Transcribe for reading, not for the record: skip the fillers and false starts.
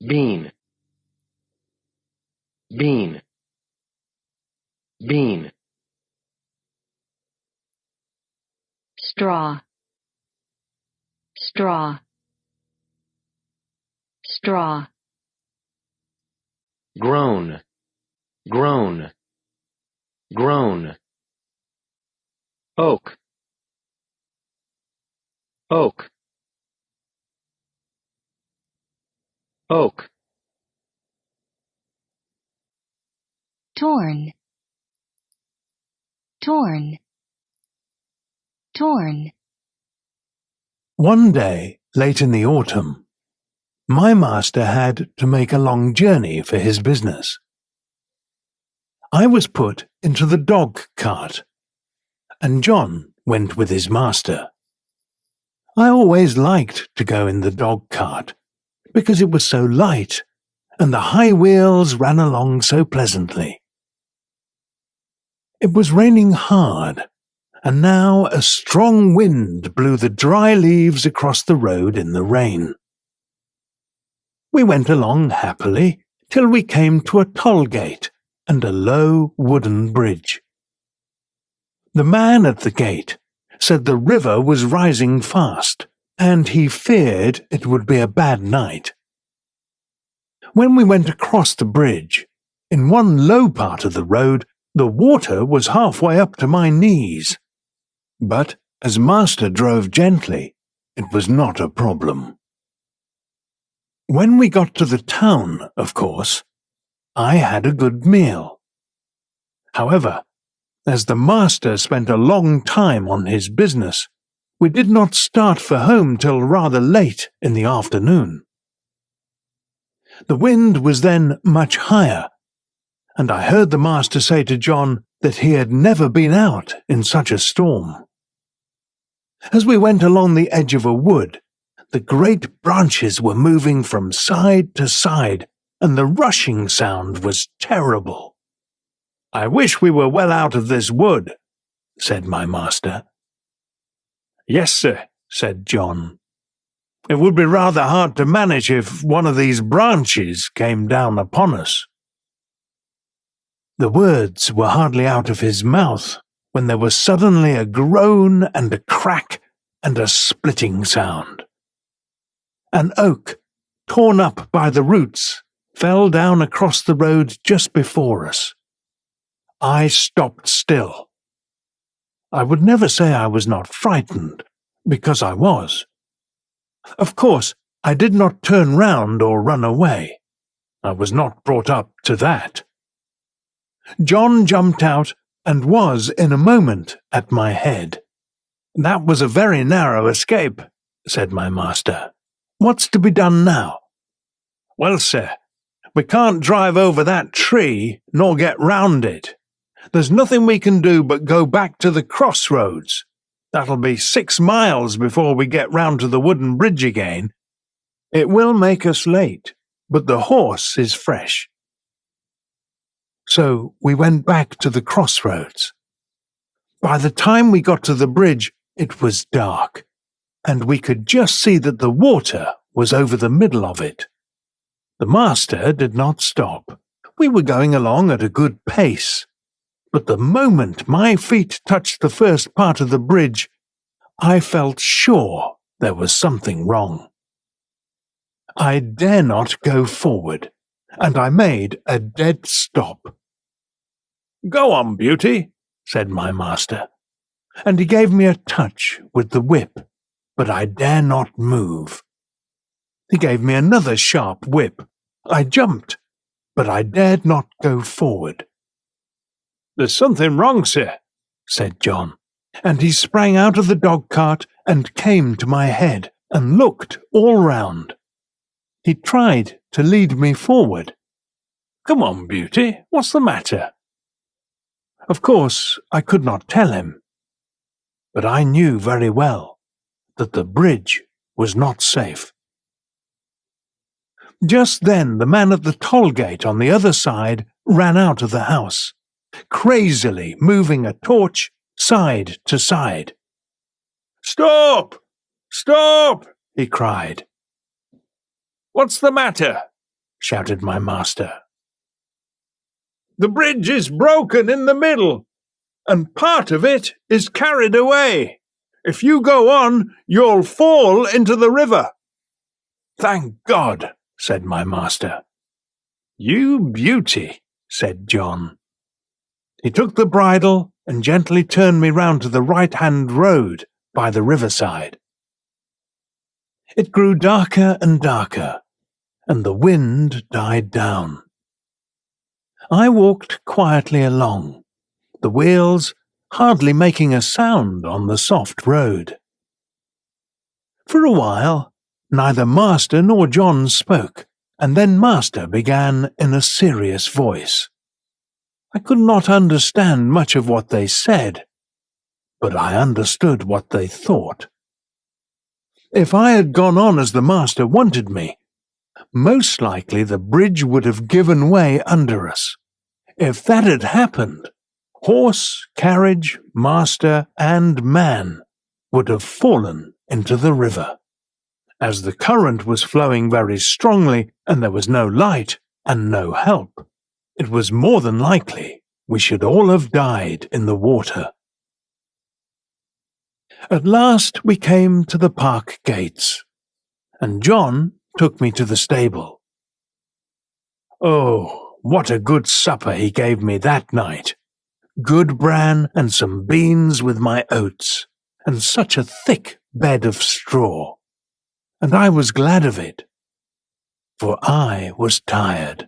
bean, bean, bean. Straw, straw, straw. Groan, groan, groan. Oak, oak, oak. Torn, torn, torn. One day, late in the autumn, my master had to make a long journey for his business. I was put into the dog cart, and John went with his master. I always liked to go in the dog cart, because it was so light, and the high wheels ran along so pleasantly. It was raining hard, and now a strong wind blew the dry leaves across the road in the rain. We went along happily till we came to a toll gate and a low wooden bridge. The man at the gate said the river was rising fast, and he feared it would be a bad night. When we went across the bridge, in one low part of the road, the water was halfway up to my knees. But as master drove gently, it was not a problem. When we got to the town, of course, I had a good meal. However, as the master spent a long time on his business, we did not start for home till rather late in the afternoon. The wind was then much higher, and I heard the master say to John that he had never been out in such a storm. As we went along the edge of a wood, the great branches were moving from side to side, and the rushing sound was terrible. "I wish we were well out of this wood," said my master. "Yes, sir," said John. "It would be rather hard to manage if one of these branches came down upon us." The words were hardly out of his mouth when there was suddenly a groan and a crack and a splitting sound. An oak, torn up by the roots, fell down across the road just before us. I stopped still. I would never say I was not frightened, because I was. Of course, I did not turn round or run away. I was not brought up to that. John jumped out and was in a moment at my head. "That was a very narrow escape," said my master. "What's to be done now?" "Well, sir, we can't drive over that tree nor get round it. There's nothing we can do but go back to the crossroads. That'll be 6 miles before we get round to the wooden bridge again. It will make us late, but the horse is fresh." So we went back to the crossroads. By the time we got to the bridge, it was dark, and we could just see that the water was over the middle of it. The master did not stop. We were going along at a good pace. But the moment my feet touched the first part of the bridge, I felt sure there was something wrong. I dare not go forward, and I made a dead stop. "Go on, Beauty," said my master, and he gave me a touch with the whip, but I dare not move. He gave me another sharp whip. I jumped, but I dared not go forward. "There's something wrong, sir," said John, and he sprang out of the dog-cart and came to my head and looked all round. He tried to lead me forward. "Come on, Beauty, what's the matter?" Of course, I could not tell him, but I knew very well that the bridge was not safe. Just then the man at the toll gate on the other side ran out of the house, crazily moving a torch side to side. "Stop! Stop!" he cried. "What's the matter?" shouted my master. "The bridge is broken in the middle, and part of it is carried away. If you go on, you'll fall into the river." "Thank God," said my master. "You beauty," said John. He took the bridle and gently turned me round to the right-hand road by the riverside. It grew darker and darker, and the wind died down. I walked quietly along, the wheels hardly making a sound on the soft road. For a while, neither Master nor John spoke, and then Master began in a serious voice. I could not understand much of what they said, but I understood what they thought. If I had gone on as the Master wanted me, most likely the bridge would have given way under us. If that had happened, horse, carriage, master, and man would have fallen into the river. As the current was flowing very strongly and there was no light and no help, it was more than likely we should all have died in the water. At last we came to the park gates, and John took me to the stable. Oh, what a good supper he gave me that night! Good bran and some beans with my oats, and such a thick bed of straw. And I was glad of it, for I was tired.